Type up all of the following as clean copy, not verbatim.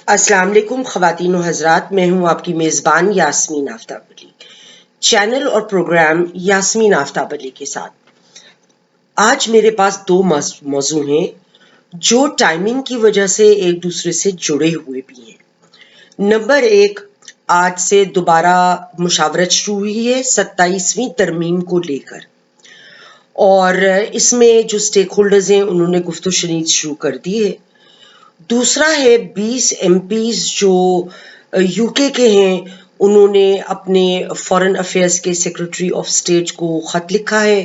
السلام علیکم خواتین و حضرات، میں ہوں آپ کی میزبان یاسمین آفتاب علی، چینل اور پروگرام یاسمین آفتاب علی کے ساتھ۔ آج میرے پاس دو موضوع ہیں جو ٹائمنگ کی وجہ سے ایک دوسرے سے جڑے ہوئے بھی ہیں۔ نمبر ایک، آج سے دوبارہ مشاورت شروع ہوئی ہے 27ویں ترمیم کو لے کر، اور اس میں جو سٹیک ہولڈرز ہیں انہوں نے گفت و شنید شروع کر دی ہے۔ دوسرا ہے 20 ایم پیز جو یو کے ہیں، انہوں نے اپنے فارن افیئرز کے سیکرٹری آف اسٹیٹ کو خط لکھا ہے،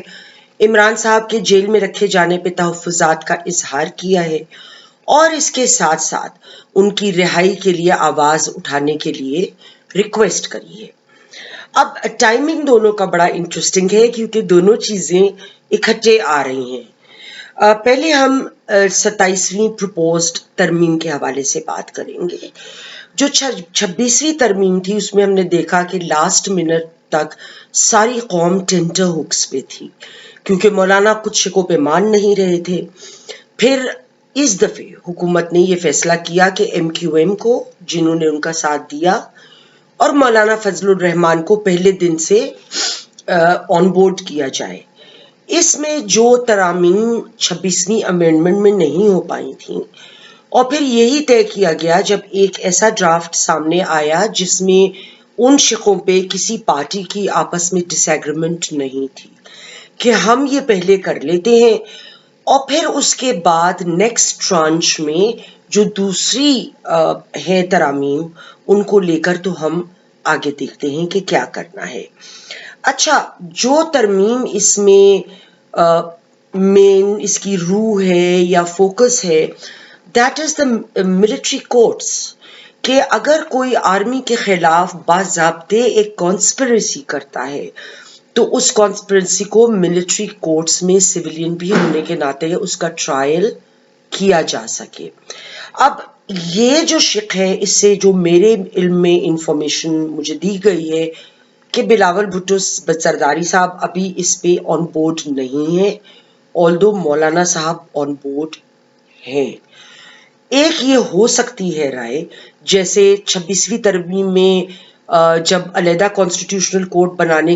عمران صاحب کے جیل میں رکھے جانے پہ تحفظات کا اظہار کیا ہے، اور اس کے ساتھ ساتھ ان کی رہائی کے لیے آواز اٹھانے کے لیے ریکویسٹ کری ہے۔ اب ٹائمنگ دونوں کا بڑا انٹرسٹنگ ہے کیونکہ دونوں چیزیں اکٹھے آ رہی ہیں۔ پہلے ہم 27ویں پروپوزڈ ترمیم کے حوالے سے بات کریں گے۔ جو 26ویں ترمیم تھی اس میں ہم نے دیکھا کہ لاسٹ منٹ تک ساری قوم ٹینٹر ہوکس پہ تھی کیونکہ مولانا کچھ شکوں پہ مان نہیں رہے تھے۔ پھر اس دفعے حکومت نے یہ فیصلہ کیا کہ ایم کیو ایم کو، جنہوں نے ان کا ساتھ دیا، اور مولانا فضل الرحمان کو پہلے دن سے آن بورڈ کیا جائے۔ اس میں جو ترامیم 26ویں امینڈمنٹ میں نہیں ہو پائی تھیں، اور پھر یہی طے کیا گیا جب ایک ایسا ڈرافٹ سامنے آیا جس میں ان شقوں پہ کسی پارٹی کی آپس میں ڈس ایگریمنٹ نہیں تھی، کہ ہم یہ پہلے کر لیتے ہیں اور پھر اس کے بعد نیکسٹ ٹرانچ میں جو دوسری ہے ترامیم ان کو لے کر تو ہم آگے دیکھتے ہیں کہ کیا کرنا ہے۔ اچھا، جو ترمیم اس میں مین اس کی روح ہے یا فوکس ہے، that is the military courts, کہ اگر کوئی آرمی کے خلاف باضابطے ایک کانسپریسی کرتا ہے تو اس کانسپریسی کو ملٹری کورٹس میں سویلین بھی ہونے کے ناطے اس کا ٹرائل کیا جا سکے۔ اب یہ جو شق ہے، اس سے جو میرے علم میں انفارمیشن مجھے دی گئی ہے کہ بلاول بھٹو زرداری صاحب ابھی اس پہ آن بورڈ نہیں ہیں، آلدو مولانا صاحب آن بورڈ ہیں۔ ایک یہ ہو سکتی ہے رائے، جیسے 26ویں ترمیم میں جب علیحدہ کانسٹیٹیوشنل کورٹ بنانے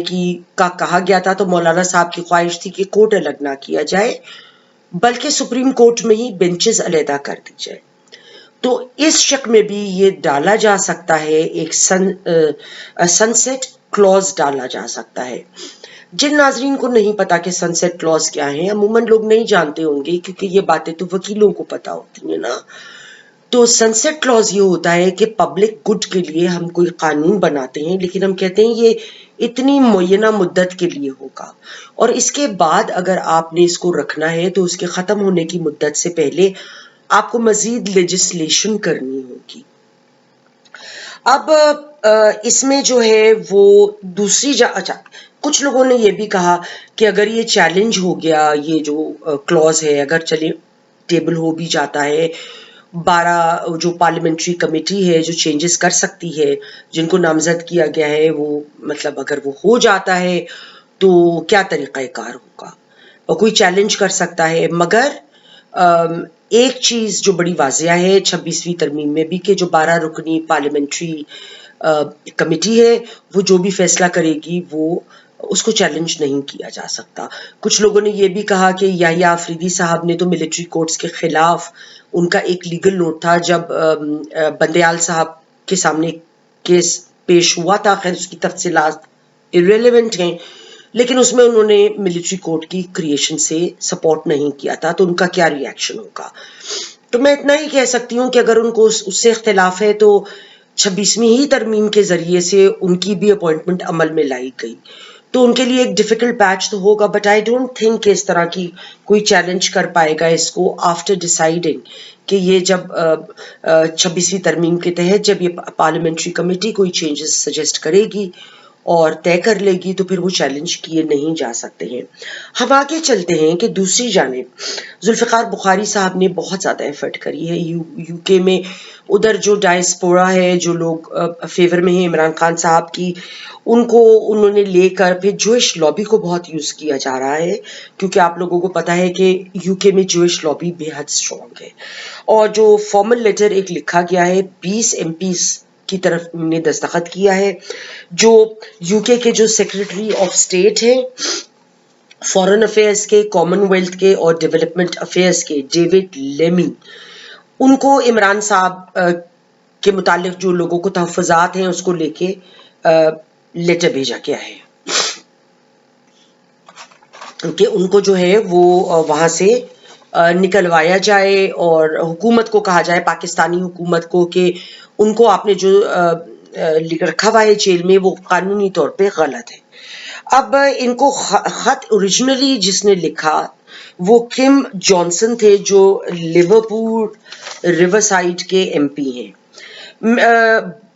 کا کہا گیا تھا تو مولانا صاحب کی خواہش تھی کہ کورٹ الگ نہ کیا جائے بلکہ سپریم کورٹ میں ہی بینچز علیحدہ کر دی جائے۔ تو اس شق میں بھی یہ ڈالا جا سکتا ہے، ایک سن سیٹ کلوز ڈالا جا سکتا ہے۔ جن ناظرین کو نہیں پتا کہ سن سیٹ کلوز کیا ہے، عموماً لوگ نہیں جانتے ہوں گے کیونکہ یہ باتیں تو وکیلوں کو پتا ہوتی ہیں نا۔ تو سن سیٹ کلوز یہ ہوتا ہے کہ پبلک گڈ کے لیے ہم کوئی قانون بناتے ہیں، لیکن ہم کہتے ہیں یہ اتنی معینہ مدت کے لیے ہوگا، اور اس کے بعد اگر آپ نے اس کو رکھنا ہے تو اس کے ختم ہونے کی مدت سے پہلے آپ کو مزید لیجسلیشن کرنی ہوگی۔ اب اس میں جو ہے وہ دوسری اچھا، کچھ لوگوں نے یہ بھی کہا کہ اگر یہ چیلنج ہو گیا، یہ جو کلوز ہے اگر چلے ٹیبل ہو بھی جاتا ہے، 12 جو پارلیمنٹری کمیٹی ہے جو چینجز کر سکتی ہے، جن کو نامزد کیا گیا ہے، وہ مطلب اگر وہ ہو جاتا ہے تو کیا طریقہ کار ہوگا، اور کوئی چیلنج کر سکتا ہے۔ مگر ایک چیز جو بڑی واضح ہے 26ویں ترمیم میں بھی، کہ جو 12 رکنی پارلیمنٹری کمیٹی ہے وہ جو بھی فیصلہ کرے گی وہ اس کو چیلنج نہیں کیا جا سکتا۔ کچھ لوگوں نے یہ بھی کہا کہ یحییٰ آفریدی صاحب نے تو ملٹری کورٹس کے خلاف، ان کا ایک لیگل نوٹ تھا جب بندیال صاحب کے سامنے کیس پیش ہوا تھا، خیر اس کی تفصیلات irrelevant ہیں، لیکن اس میں انہوں نے ملٹری کورٹ کی کریشن سے سپورٹ نہیں کیا تھا، تو ان کا کیا ری ایکشن ہوگا۔ تو میں اتنا ہی کہہ سکتی ہوں کہ اگر ان کو اس سے اختلاف ہے تو 26ویں ہی ترمیم کے ذریعے سے ان کی بھی اپوائنٹمنٹ عمل میں لائی گئی تو ان کے لیے ایک ڈیفیکلٹ پیچ تو ہوگا، بٹ آئی ڈونٹ تھنک کہ اس طرح کی کوئی چیلنج کر پائے گا اس کو آفٹر ڈیسائیڈنگ کہ یہ جب 26ویں ترمیم کے تحت جب یہ پارلیمنٹری کمیٹی کوئی چینجز سجیسٹ کرے گی اور طے کر لے گی تو پھر وہ چیلنج کیے نہیں جا سکتے ہیں. ہم آگے چلتے ہیں کہ دوسری جانب ذوالفقار بخاری صاحب نے بہت زیادہ ایفرٹ کری ہے یو کے میں. ادھر جو ڈائسپورا ہے، جو لوگ فیور میں ہیں عمران خان صاحب کی، ان کو انہوں نے لے کر پھر جوئش لابی کو بہت یوز کیا جا رہا ہے، کیونکہ آپ لوگوں کو پتا ہے کہ یو کے میں جوئش لابی بے حد اسٹرانگ ہے. اور جو فارمل لیٹر ایک لکھا گیا ہے 20 MPs کی طرف نے دستخط کیا ہے. جو یو کے جو سیکرٹری آف اسٹیٹ ہیں فورن افیئرس کے، کامن ویلتھ کے اور ڈیولپمنٹ افیئرس کے، ڈیوڈ لیمی، ان کو عمران صاحب کے متعلق جو لوگوں کو تحفظات ہیں اس کو لے کے لیٹر بھیجا گیا ہے کہ ان کو جو ہے وہ وہاں سے نکلوایا جائے، اور حکومت کو کہا جائے، پاکستانی حکومت کو، کہ ان کو آپ نے جو رکھا ہوا ہے جیل میں وہ قانونی طور پہ غلط ہے. اب ان کو خط اوریجنلی جس نے لکھا وہ کم جانسن تھے، جو لیورپول ریور سائڈ کے MP ہیں.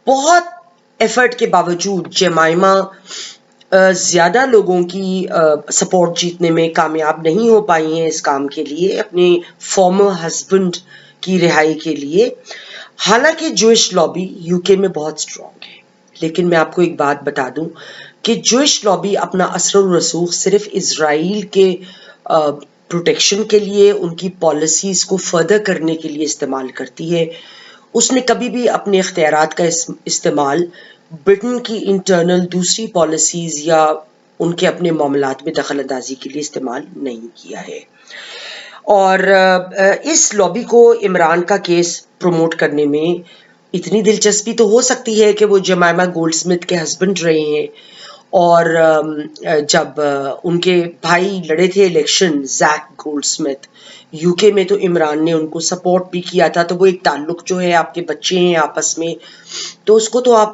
بہت ایفرٹ کے باوجود جیمائمہ زیادہ لوگوں کی سپورٹ جیتنے میں کامیاب نہیں ہو پائی ہیں اس کام کے لیے، اپنے فارمر ہسبینڈ کی رہائی کے لیے. حالانکہ جوئش لابی یو کے میں بہت اسٹرانگ ہے، لیکن میں آپ کو ایک بات بتا دوں کہ جوئش لابی اپنا اثر و رسوخ صرف اسرائیل کے پروٹیکشن کے لیے، ان کی پالیسیز کو فردر کرنے کے لیے استعمال کرتی ہے. اس نے کبھی بھی اپنے اختیارات کا استعمال برٹن کی انٹرنل دوسری پالیسیز یا ان کے اپنے معاملات میں دخل اندازی کے لیے استعمال نہیں کیا ہے. اور اس لابی کو عمران کا کیس پروموٹ کرنے میں اتنی دلچسپی تو ہو سکتی ہے کہ وہ جمائمہ گولڈ سمتھ کے ہسبینڈ رہے ہیں، اور جب ان کے بھائی لڑے تھے الیکشن زیک گولڈ سمتھ یو کے میں، تو عمران نے ان کو سپورٹ بھی کیا تھا. تو وہ ایک تعلق جو ہے، آپ کے بچے ہیں آپس میں، تو اس کو تو آپ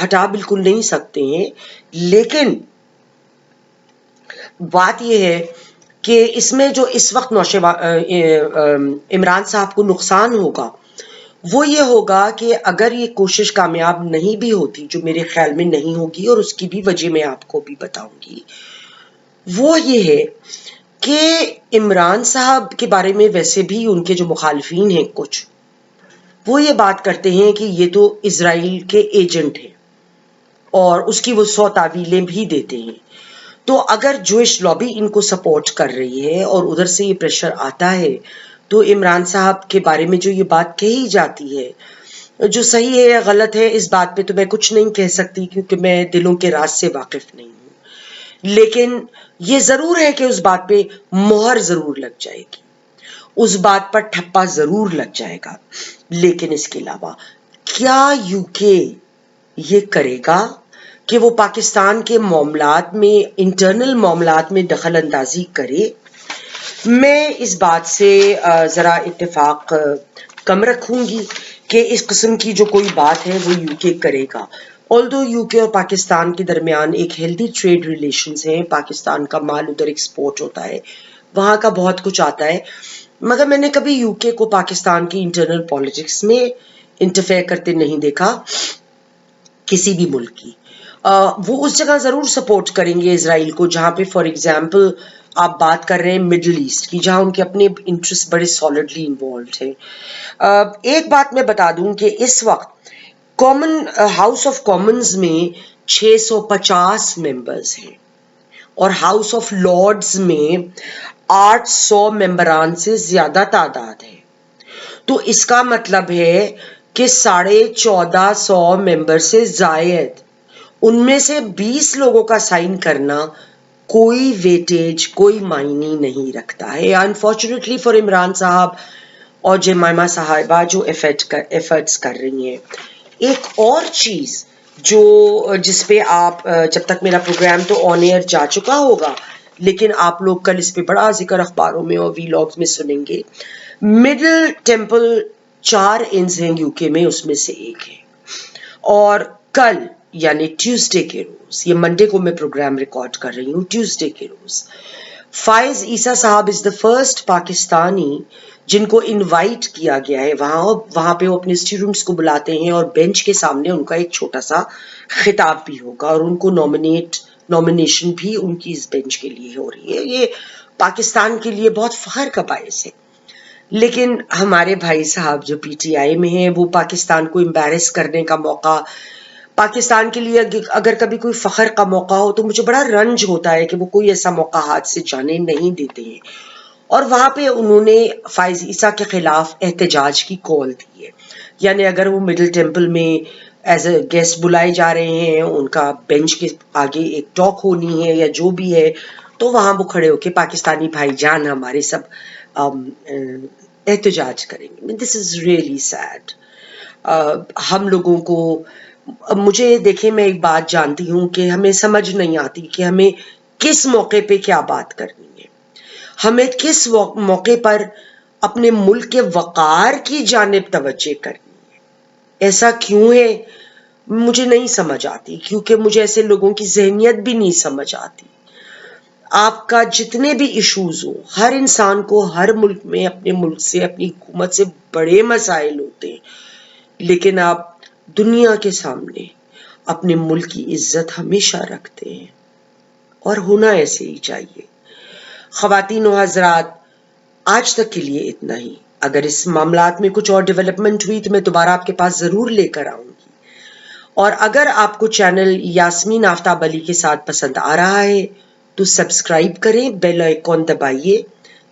ہٹا بالکل نہیں سکتے ہیں. لیکن بات یہ ہے کہ اس میں جو اس وقت عمران صاحب کو نقصان ہوگا وہ یہ ہوگا کہ اگر یہ کوشش کامیاب نہیں بھی ہوتی، جو میرے خیال میں نہیں ہوگی، اور اس کی بھی وجہ میں آپ کو بھی بتاؤں گی، وہ یہ ہے کہ عمران صاحب کے بارے میں ویسے بھی ان کے جو مخالفین ہیں کچھ، وہ یہ بات کرتے ہیں کہ یہ تو اسرائیل کے ایجنٹ ہیں اور اس کی وہ 100 تعویلیں بھی دیتے ہیں. تو اگر جوئش لابی ان کو سپورٹ کر رہی ہے اور ادھر سے یہ پریشر آتا ہے، تو عمران صاحب کے بارے میں جو یہ بات کہی جاتی ہے، جو صحیح ہے یا غلط ہے، اس بات پہ تو میں کچھ نہیں کہہ سکتی، کیونکہ میں دلوں کے راز سے واقف نہیں ہوں. لیکن یہ ضرور ہے کہ اس بات پہ مہر ضرور لگ جائے گی، اس بات پر ٹھپا ضرور لگ جائے گا. لیکن اس کے علاوہ کیا یو کے یہ کرے گا کہ وہ پاکستان کے معاملات میں، انٹرنل معاملات میں دخل اندازی کرے؟ میں اس بات سے ذرا اتفاق کم رکھوں گی کہ اس قسم کی جو کوئی بات ہے وہ یو کے کرے گا. آلدو یو کے اور پاکستان کے درمیان ایک ہیلدی ٹریڈ ریلیشنز ہیں، پاکستان کا مال ادھر ایکسپورٹ ہوتا ہے، وہاں کا بہت کچھ آتا ہے، مگر میں نے کبھی یو کے کو پاکستان کی انٹرنل پالیٹکس میں انٹرفیئر کرتے نہیں دیکھا کسی بھی ملک کی. وہ اس جگہ ضرور سپورٹ کریں گے اسرائیل کو جہاں پہ فار ایگزامپل آپ بات کر رہے ہیں مڈل ایسٹ کی، جہاں ان کے اپنے انٹرسٹ بڑے سالڈلی انوالوڈ ہیں. ایک بات میں بتا دوں کہ اس وقت ہاؤس آف کامنز میں 650 ممبرز ہیں اور ہاؤس آف لارڈز میں 800 ممبران سے زیادہ تعداد ہے. تو اس کا مطلب ہے کہ 1450 ممبر سے زائد، ان میں سے 20 لوگوں کا سائن کرنا کوئی ویٹیج، کوئی معنی نہیں رکھتا ہے. انفارچونیٹلی فار عمران صاحب اور جمائمہ صاحبہ جو ایفرٹس کر رہی ہیں. ایک اور چیز جس پہ آپ، جب تک میرا پروگرام تو آن ایئر جا چکا ہوگا لیکن آپ لوگ کل اس پہ بڑا ذکر اخباروں میں اور وی لاگز میں سنیں گے، مڈل ٹیمپل 4 انز ہیں یو کے میں، اس میں سے ایک ہے. اور کل یعنی ٹیوزڈے کے روز، یہ منڈے کو میں پروگرام ریکارڈ کر رہی ہوں، ٹیوزڈے کے روز فائز عیسیٰ صاحب از دا فرسٹ پاکستانی جن کو انوائٹ کیا گیا ہے وہاں پہ وہ اپنے اسٹوڈنٹس کو بلاتے ہیں اور بینچ کے سامنے ان کا ایک چھوٹا سا خطاب بھی ہوگا اور ان کو نامینیشن بھی ان کی اس بینچ کے لیے ہو رہی ہے. یہ پاکستان کے لیے بہت فخر کا باعث ہے. لیکن ہمارے بھائی صاحب جو پی ٹی آئی میں ہیں وہ پاکستان کو امبیرس کرنے کا موقع، پاکستان کے لیے اگر کبھی کوئی فخر کا موقع ہو تو مجھے بڑا رنج ہوتا ہے کہ وہ کوئی ایسا موقع ہاتھ سے جانے نہیں دیتے ہیں. اور وہاں پہ انہوں نے فائز عیسیٰ کے خلاف احتجاج کی کال دی ہے. یعنی اگر وہ مڈل ٹیمپل میں ایز اے گیسٹ بلائے جا رہے ہیں، ان کا بینچ کے آگے ایک ٹاک ہونی ہے یا جو بھی ہے، تو وہاں وہ کھڑے ہو کے پاکستانی بھائی جان ہمارے سب احتجاج کریں گے. دس از ریئلی سیڈ. ہم لوگوں کو، مجھے دیکھیں میں ایک بات جانتی ہوں کہ ہمیں سمجھ نہیں آتی کہ ہمیں کس موقع پہ کیا بات کرنی ہے، ہمیں کس موقع پر اپنے ملک کے وقار کی جانب توجہ کرنی ہے. ایسا کیوں ہے مجھے نہیں سمجھ آتی، کیونکہ مجھے ایسے لوگوں کی ذہنیت بھی نہیں سمجھ آتی. آپ کا جتنے بھی ایشوز ہوں، ہر انسان کو ہر ملک میں اپنے ملک سے، اپنی حکومت سے بڑے مسائل ہوتے ہیں، لیکن آپ دنیا کے سامنے اپنے ملک کی عزت ہمیشہ رکھتے ہیں اور ہونا ایسے ہی چاہیے. خواتین و حضرات، آج تک کے لیے اتنا ہی. اگر اس معاملات میں کچھ اور ڈیولپمنٹ ہوئی تو میں دوبارہ آپ کے پاس ضرور لے کر آؤں گی. اور اگر آپ کو چینل یاسمین آفتاب علی کے ساتھ پسند آ رہا ہے تو سبسکرائب کریں، بیل آئیکن دبائیے،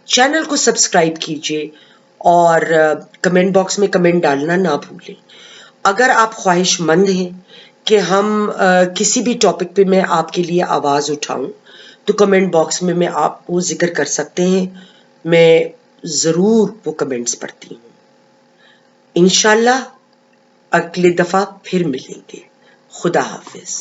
چینل کو سبسکرائب کیجیے اور کمنٹ باکس میں کمنٹ ڈالنا نہ بھولیں. اگر آپ خواہش مند ہیں کہ ہم کسی بھی ٹاپک پہ میں آپ کے لیے آواز اٹھاؤں تو کمنٹ باکس میں آپ کو ذکر کر سکتے ہیں، میں ضرور وہ کمنٹس پڑھتی ہوں. انشاءاللہ اگلی دفعہ پھر ملیں گے. خدا حافظ.